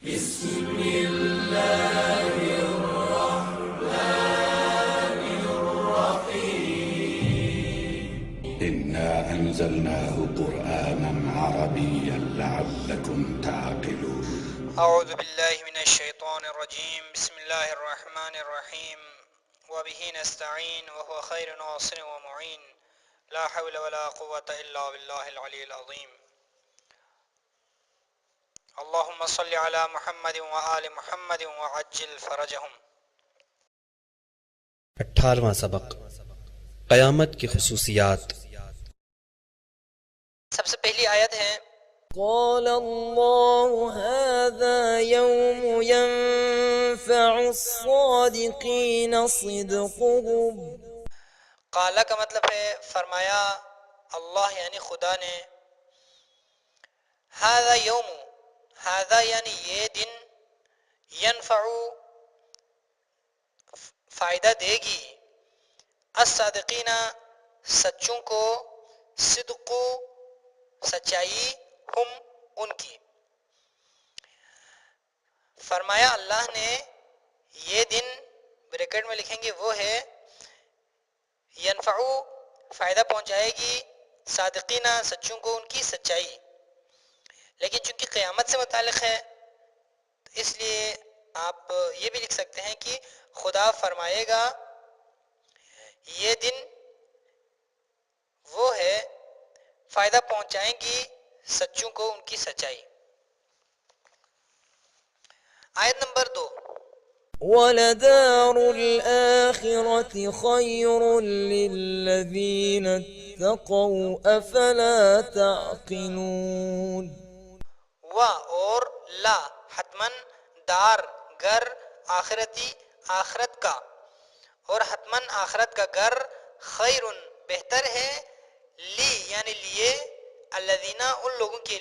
بسم الله الرحمن الرحيم إنا أنزلناه قرآنا عربيا لعلكم تعقلون أعوذ بالله من الشيطان الرجيم بسم الله الرحمن الرحيم وبه نستعين وهو خير ناصر ومعين لا حول ولا قوة إلا بالله العلي العظيم اللهم صل على محمد وآل محمد وعجل فرجهم۔ 18واں سبق قیامت کی خصوصیات۔ سب سے پہلی آیت ہے قال الله هذا يوم ينفع الصادقين صدقهم۔ قالا کا مطلب ہے فرمایا اللہ یعنی خدا نے، هذا یوم، هذا یعنی یہ دن، ینفع فائدہ دے گی، الصادقین سچوں کو، صدق سچائی، ہم ان کی۔ فرمایا اللہ نے یہ دن بریکٹ میں لکھیں گے وہ ہے ینفع فائدہ پہنچائے گی، صادقین سچوں کو ان کی سچائی، لیکن چونکہ قیامت سے متعلق ہے تو اس لیے آپ یہ بھی لکھ سکتے ہیں کہ خدا فرمائے گا یہ دن وہ ہے فائدہ پہنچائیں گی سچوں کو ان کی سچائی۔ آیت نمبر 2 وَلَدَارُ الْآخِرَةِ خَيْرٌ لِّلَّذِينَ اتَّقَوْا أَفَلَا تَعْقِلُونَ۔ اور لا حتمن دار گھر آخرتی آخرت کا، اور حتمن آخرت کا گھر خیر بہتر ہے، لی یعنی لیے، الذین ان لوگوں کے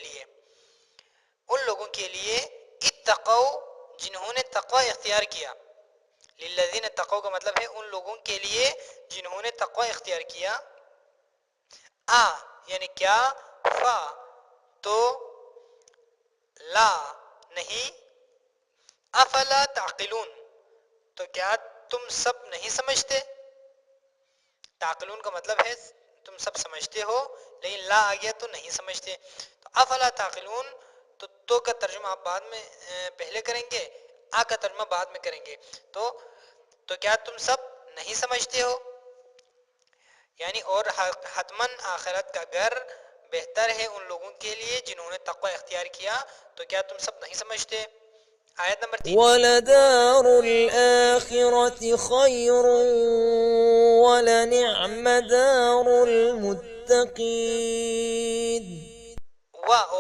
لیے اتقوا جنہوں نے تقوی اختیار کیا، للذین اتقوا کا مطلب ہے ان لوگوں کے لیے جنہوں نے تقوی اختیار کیا، یعنی کیا، فا تو، لا نہیں، افلا تعقلون تو کیا تم سب نہیں سمجھتے۔ تعقلون کا مطلب ہے تم سب سمجھتے ہو، لیکن لا آ گیا تو نہیں سمجھتے، تو افلا تعقلون تو کا ترجمہ آپ بعد میں پہلے کریں گے، کا ترجمہ بعد میں کریں گے، تو کیا تم سب نہیں سمجھتے ہو، یعنی اور حتمن آخرت کا گھر بہتر ہے ان لوگوں کے لیے جنہوں نے تقوی اختیار کیا، تو کیا تم سب نہیں سمجھتے۔ آیت نمبر 3 وَلَدَارُ الْآخِرَةِ خَيْرٌ وَلَنِعْمَ دَارُ الْمُتَّقِينَ۔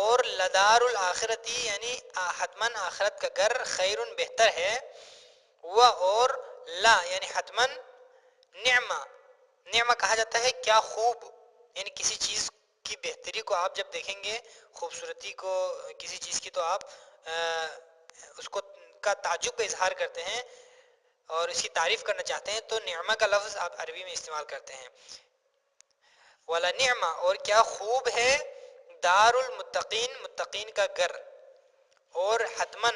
اور لدار الآخرتی یعنی حتمن آخرت کا گھر خیر بہتر ہے، اور لا یعنی حتمن، نعمہ کہا جاتا ہے کیا خوب، یعنی کسی چیز کی بہتری کو آپ جب دیکھیں گے، خوبصورتی کو کسی چیز کی، تو آپ اس کو کا تعجب کا اظہار کرتے ہیں اور اس کی تعریف کرنا چاہتے ہیں، تو نعمہ کا لفظ آپ عربی میں استعمال کرتے ہیں۔ ولا نعمہ اور کیا خوب ہے، دار المتقین متقین کا گھر، اور حتمن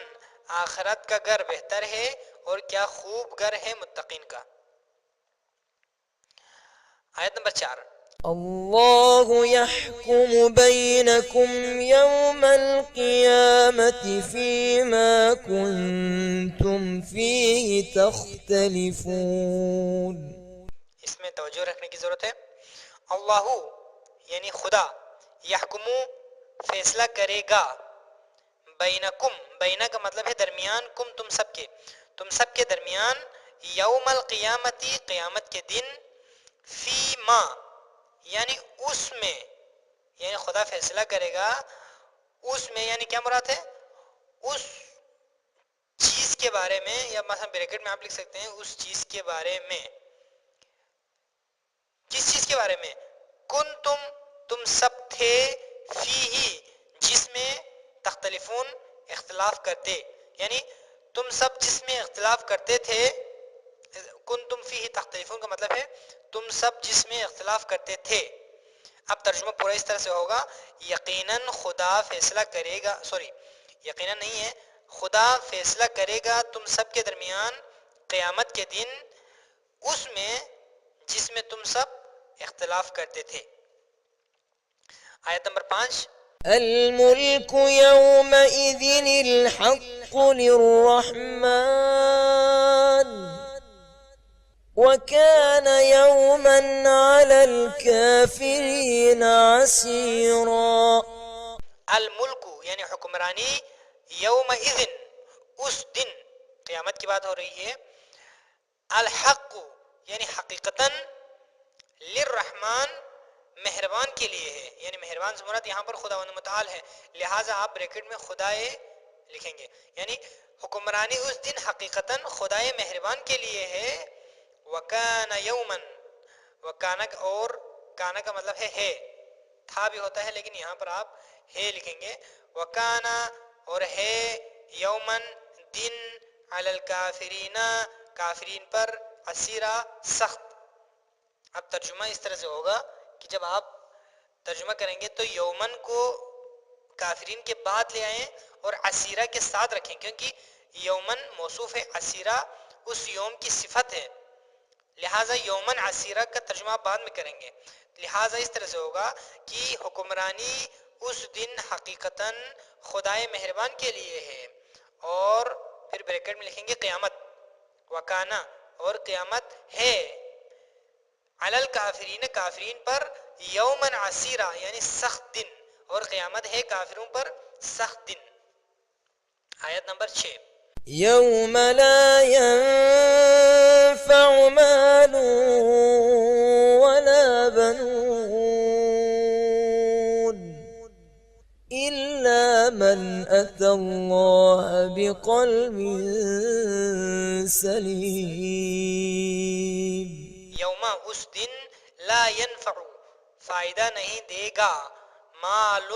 آخرت کا گھر بہتر ہے، اور کیا خوب گھر ہے متقین کا۔ آیت نمبر 4 اللہ يحكم بينكم يوم القيامة فيما كنتم فيه تختلفون۔ اس میں توجہ رکھنے کی ضرورت ہے۔ اللہ یعنی خدا، یحکم فیصلہ کرے گا، بینکم، بینا کا مطلب ہے درمیان، کم تم سب کے درمیان، یوم القیامتی قیامت کے دن، فی ما یعنی اس میں، یعنی خدا فیصلہ کرے گا اس میں، یعنی کیا مراد ہے، اس چیز کے بارے میں، یا مثلا بریکٹ میں آپ لکھ سکتے ہیں اس چیز کے بارے میں۔ کس چیز کے بارے میں، تم سب تھے، فی ہی جس میں، تختلفون اختلاف کرتے، یعنی تم سب جس میں اختلاف کرتے تھے، کنتم فیہ تختلفون کا مطلب ہے تم سب جس میں اختلاف کرتے تھے۔ اب ترجمہ پورا اس طرح سے ہوگا، یقیناً خدا فیصلہ کرے گا، یقیناً نہیں ہے، خدا فیصلہ کرے گا تم سب کے درمیان قیامت کے دن اس میں جس میں تم سب اختلاف کرتے تھے۔ آیت نمبر 5، الملك يومئذ الحق للرحمن وكان يوما على الكافرين عسيرا۔ الملک یعنی حکمرانی، یوم اذن اس دن، قیامت کی بات ہو رہی ہے، الحق یعنی حقیقتاً، للرحمن مہربان کے لیے ہے، یعنی مہربان سے مراد یہاں پر خداوند متعال ہے، لہٰذا آپ بریکٹ میں خدائے لکھیں گے، یعنی حکمرانی اس دن حقیقتاً خدائے مہربان کے لیے ہے۔ وکان یومن، وکانا اور کانا کا مطلب ہے تھا بھی ہوتا ہے لیکن یہاں پر آپ ہے لکھیں گے، وکانا اور ہے، یومن دن، علی الکافرین کافرین پر، عسیرا سخت۔ اب ترجمہ اس طرح سے ہوگا کہ جب آپ ترجمہ کریں گے تو یومن کو کافرین کے بعد لے آئیں اور عسیرہ کے ساتھ رکھیں، کیونکہ یومن موصوف ہے، عسیرہ اس یوم کی صفت ہے، لہٰذا یومن عسیرہ کا ترجمہ آپ بعد میں کریں گے۔ لہٰذا اس طرح سے ہوگا کہ حکمرانی اس دن حقیقتاً خدائے مہربان کے لیے ہے، اور پھر بریکٹ میں لکھیں گے قیامت، وکانا اور قیامت ہے، علی الکافرین کافرین پر، یومن عسیرہ یعنی سخت دن، اور قیامت ہے کافروں پر سخت دن۔ آیت نمبر 6، يوم لا ينفع مال ولا بنون إلا من أتى الله بقلب سليم۔ یوم اس دن، لا ینفع فائدہ نہیں دے گا، مال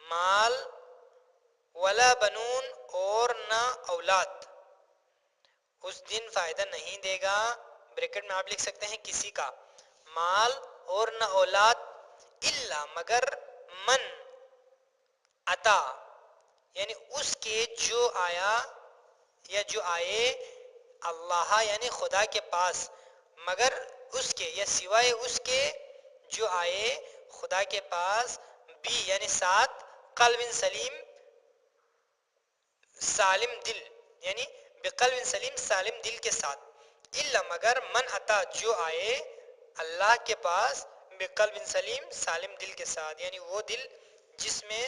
مال، ولا بنون اور نہ اولاد، اس دن فائدہ نہیں دے گا، بریکٹ میں آپ لکھ سکتے ہیں کسی کا، مال اور نہ اولاد، الا مگر، من عطا یعنی اس کے جو آیا یا جو آئے، اللہ یعنی خدا کے پاس، مگر اس کے یا سوائے اس کے جو آئے خدا کے پاس، بھی یعنی ساتھ، قلب سلیم سالم دل، یعنی بقلب سلیم سالم دل کے ساتھ، الا مگر، من عطا جو آئے اللہ کے پاس، بقلب سلیم سالم دل کے ساتھ، یعنی وہ دل جس میں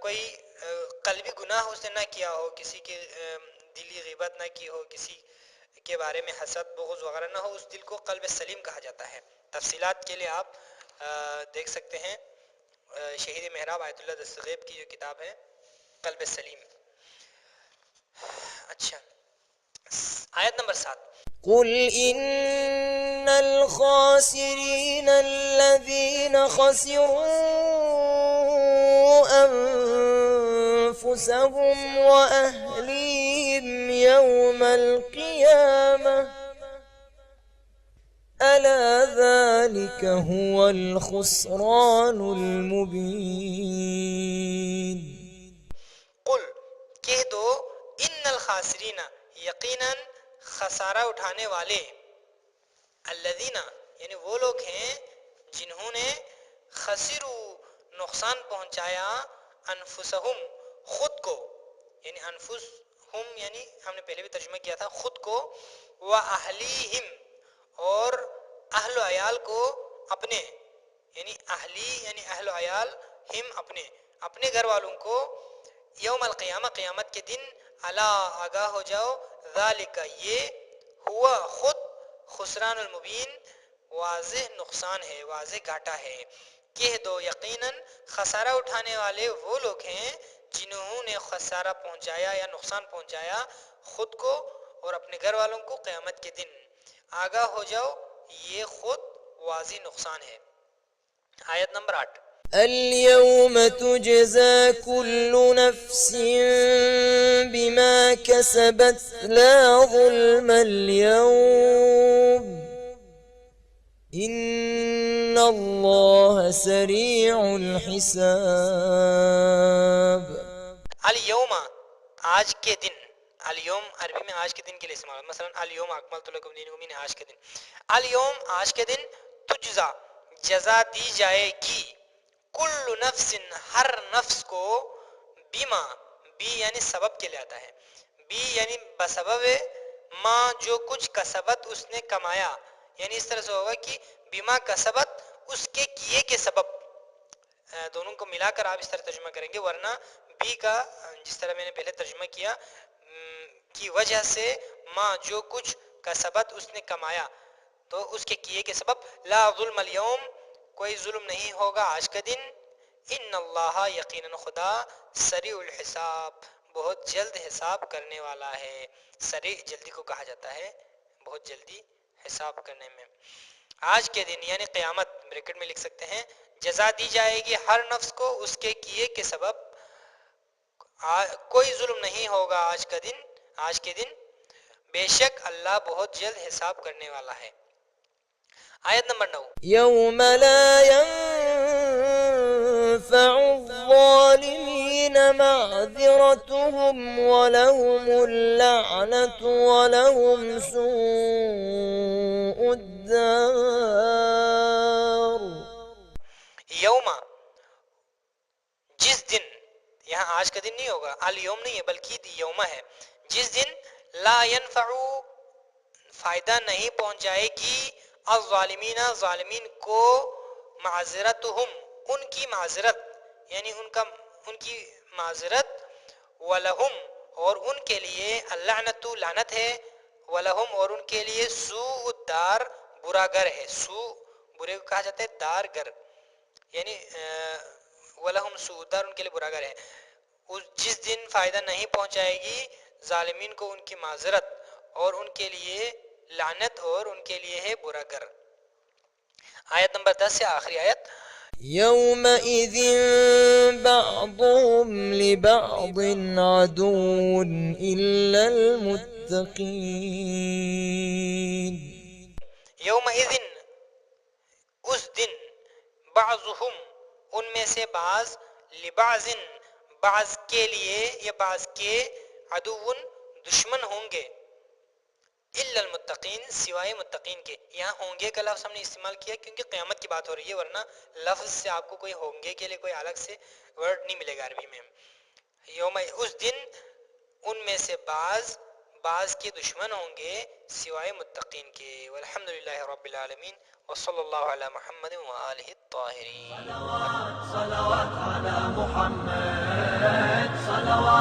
کوئی قلبی گناہ اس نے نہ کیا ہو، کسی کی دلی غیبت نہ کی ہو، کسی کے بارے میں حسد بغض وغیرہ نہ ہو، اس دل کو قلب سلیم کہا جاتا ہے۔ تفصیلات کے لیے آپ دیکھ سکتے ہیں شہید محراب آیت اللہ دستغیب کی جو کتاب ہے، قلب سلیم۔ اچھا، آیت نمبر 7، قل إن الخاسرين الذين خسروا أنفسهم وأهليهم يوم القيامة ألا ذلك هو الخسران المبين۔ قل کہہ دو، ان الخاسرین یقیناً خسارہ اٹھانے والے، الذین یعنی وہ لوگ ہیں جنہوں نے، خسروا نقصان پہنچایا، انفسہم خود کو، یعنی انفسہم یعنی ہم نے پہلے بھی ترجمہ کیا تھا خود کو، واہلیہم اور اہل و عیال کو اپنے، یعنی اہلی یعنی اہل و عیال، ہم اپنے گھر والوں کو، یوم القیامہ قیامت کے دن، الا آگاہ ہو جاؤ، ذالک یہ، ہوا خود، خسران المبین واضح نقصان ہے، واضح گھاٹا ہے۔ کہہ دو یقیناً خسارہ اٹھانے والے وہ لوگ ہیں جنہوں نے خسارہ پہنچایا یا نقصان پہنچایا خود کو اور اپنے گھر والوں کو قیامت کے دن، آگاہ ہو جاؤ یہ خود واضح نقصان ہے۔ آیت نمبر 8، اليوم تجزى كل نفس بما كسبت لا ظلم اليوم إن الله سريع الحساب۔ الیوم آج کے دن، الیوم عربی میں آج کے دن کے لیے استعمال، مثلا الیوم اکملت لکم دینکم یعنی آج کے دن، الیوم آج کے دن، تجزا جزا دی جائے گی، کل نفس ہر نفس کو، بیما بی یعنی سبب کے لیے آتا ہے، بی یعنی بسبب ما جو کچھ کسبت اس نے کمایا، یعنی اس طرح سے ہوگا کہ بیما کسبت اس کے کیے کے سبب، دونوں کو ملا کر آپ اس طرح ترجمہ کریں گے، ورنہ بی کا جس طرح میں نے پہلے ترجمہ کیا کی وجہ سے، ما جو کچھ کسبت اس نے کمایا تو اس کے کیے کے سبب، لا ظلم اليوم کوئی ظلم نہیں ہوگا آج کا دن، ان اللہ یقیناً خدا سریع الحساب بہت جلد حساب کرنے والا ہے، سریع جلدی کو کہا جاتا ہے، بہت جلدی حساب کرنے میں۔ آج کے دن یعنی قیامت، بریکٹ میں لکھ سکتے ہیں، جزا دی جائے گی ہر نفس کو اس کے کیے کے سبب، کوئی ظلم نہیں ہوگا آج کا دن، آج کے دن، بے شک اللہ بہت جلد حساب کرنے والا ہے۔ آیت نمبر 9، يوم لا ينفع الظالمين معذرتهم ولهم اللعنة ولهم سوء الدار۔ یوم جس دن، یہاں آج کا دن نہیں ہوگا، الیوم نہیں ہے بلکہ یوم ہے، جس دن لا ينفع فائدہ نہیں پہنچائے گی، الظالمین ظالمین کو، معذرتہم ان کی معذرت، یعنی ان کی معذرت، ولہم اور ان کے لیے، اللعنت لعنت ہے، ولہم اور ان کے لیے، سوء الدار برا گھر ہے، سوء برے کو کہا جاتا ہے، دار گھر، یعنی ولہم سوء الدار ان کے لیے برا گھر ہے۔ جس دن فائدہ نہیں پہنچائے گی ظالمین کو ان کی معذرت، اور ان کے لیے لعنت، اور ان کے لیے ہے برا گھر۔ آیت نمبر 10 سے آخری آیت، يومئذ بعضهم لبعض عدو إلا المتقين۔ یومئذ اس دن، بعضهم ان میں سے بعض، لبعض بعض کے لیے یا بعض کے، عدو دشمن ہوں گے، الا المتقین سوائے متقین کے۔ یہاں ہوں گے کا لفظ ہم نے استعمال کیا کیونکہ قیامت کی بات ہو رہی ہے، ورنہ لفظ سے آپ کو کوئی ہوں گے کے لیے کوئی الگ سے ورڈ نہیں ملے گا عربی میں۔ یوم اس دن ان میں سے بعض کے دشمن ہوں گے سوائے متقین کے۔ والحمدللہ رب العالمین، وصلی اللہ علی محمد وآلہ الطاہرین۔ صلوات على محمد، صلوات